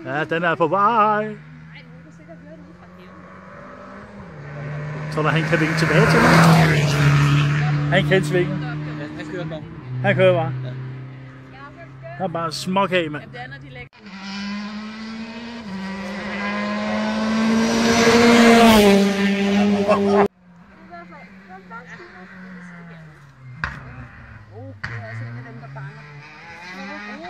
Ja, den er på vej. Nej, hun kan sikkert høre det ude fra haven. Tror du, han kan vinke tilbage til mig? Han kan ikke svinge. Ja, han kører bare. Han kører bare. Ja. Han er bare smuk af, mand. Jamen, det er, når de lægger. Det er også en af dem, der banger. Han er lidt ude i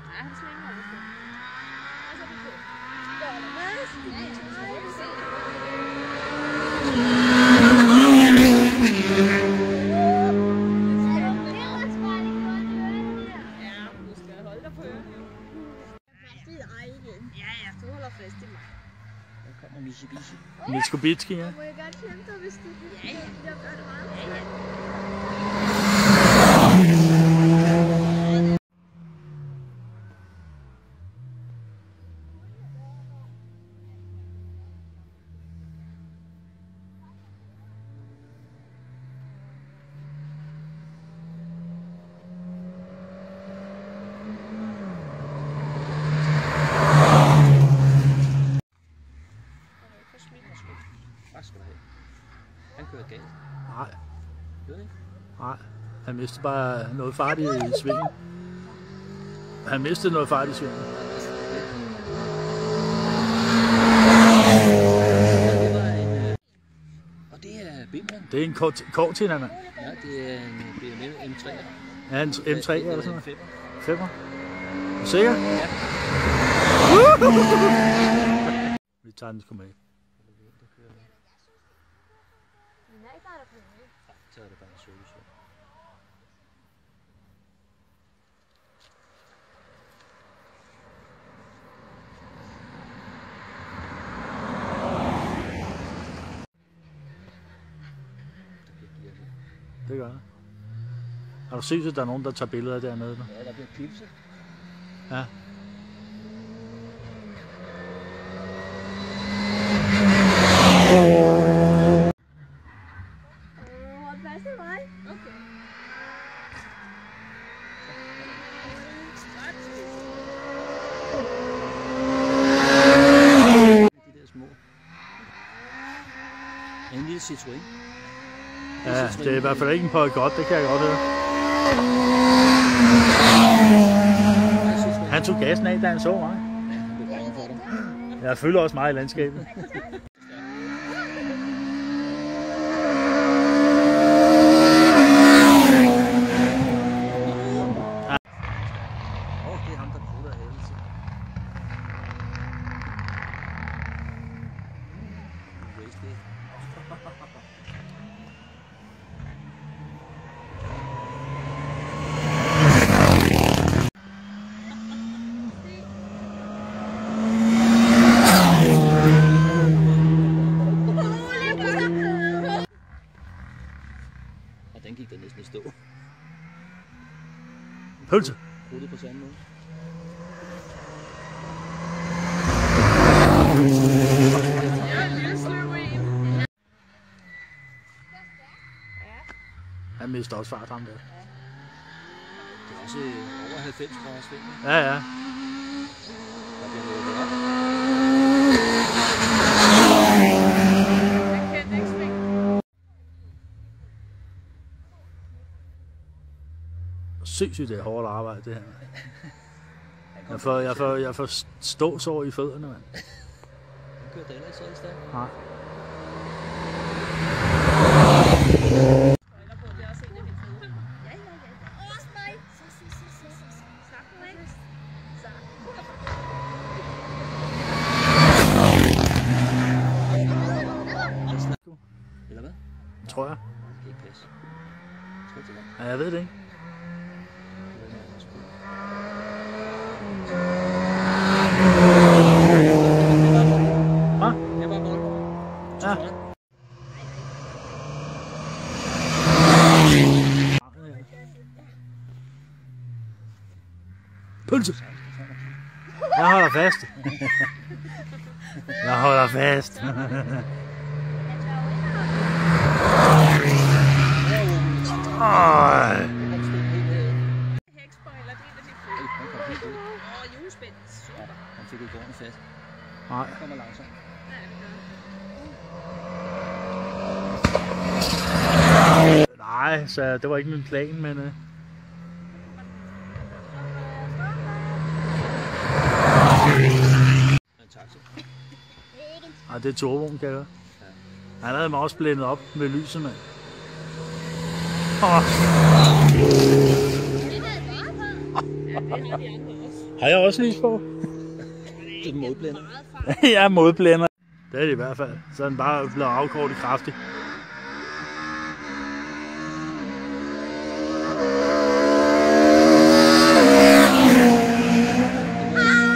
han svinger også. Ja, du holder fast i mig. Der kommer Mitsubishi. Mitsubishi, ja. Må jeg godt kæmpe dig, hvis du vil? Jeg gør det meget. Ja, ja. Tak skal du have. Han kører galt. Nej, Gør det ikke? nej. Han mistede bare noget fart i svingen. Han mistede noget fart i svingen. Og det er Bimland. Det er en Cortina, mand. Ja, det er en BMW M3. Ja, en M3 eller sådan noget. 5. 5'er. Er du sikker? Ja. Vi tager den sgu med. Så er det bare en service. Det gør det. Har du set, at der er nogen, der tager billeder dernede? Ja, der bliver klipset. Ja. Plads til mig. Okay. De der små. En lille Citroën. Ja, det er i hvert fald ikke en Peugeot, godt, det kan jeg godt høre. Han tog gassen af, da han så mig. Ja, han blev bange for dig. Jeg følger også meget i landskabet. Det er ham, der prutter hele tiden. Wasted. Og den gik der næsten i stå. Pølse. Pruttet på samme måde. Jeg er en lille sløv en. Han mister også fart, ham der. Det er også over 90 grader sving. Ja, ja. Der bliver lukket op. Jeg kan ikke svinge. Sindssygt, det er hårdt arbejde, det her. Jeg får ståsår i fødderne, mand. Han kører da ellers i stedet. Nej. Eller på, det er også en af mine fede. Ja. Også mig. Snak nu, ikke? Eller hvad? Tror jeg. Det kan ikke passe. Skal til dig? Ja, jeg ved det ikke. Hvad? Jeg var bold. Ja. Pølse. Jeg holder fast. Jeg holder fast. Ej. Hækspoiler, det er en af de få. Hjulspænd. Super. Han fik ikke ordentligt fast. Nej. Han kommer langsomt. Nej, så det var ikke min plan, men... Ej, det er turboen, kan jeg høre. Han havde mig også blændet op med lyset, mand. Har jeg også lys på? Det er modblænder. Jeg er modblænder. Det er det i hvert fald. Så er den bare blevet afkortet kraftigt.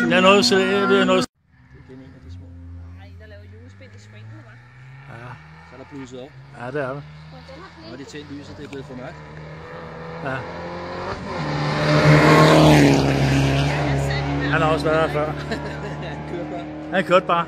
Jeg er noget, så det er noget. Det er en af de små. Nej, der laver hjulspænd i springene, hva'? Ja, Så er der bluset op. ja, det er det. Nu har de tændt lyset, det er blevet for mørkt. Ja. Han har også været her før. Han kører bare. Han kørte bare.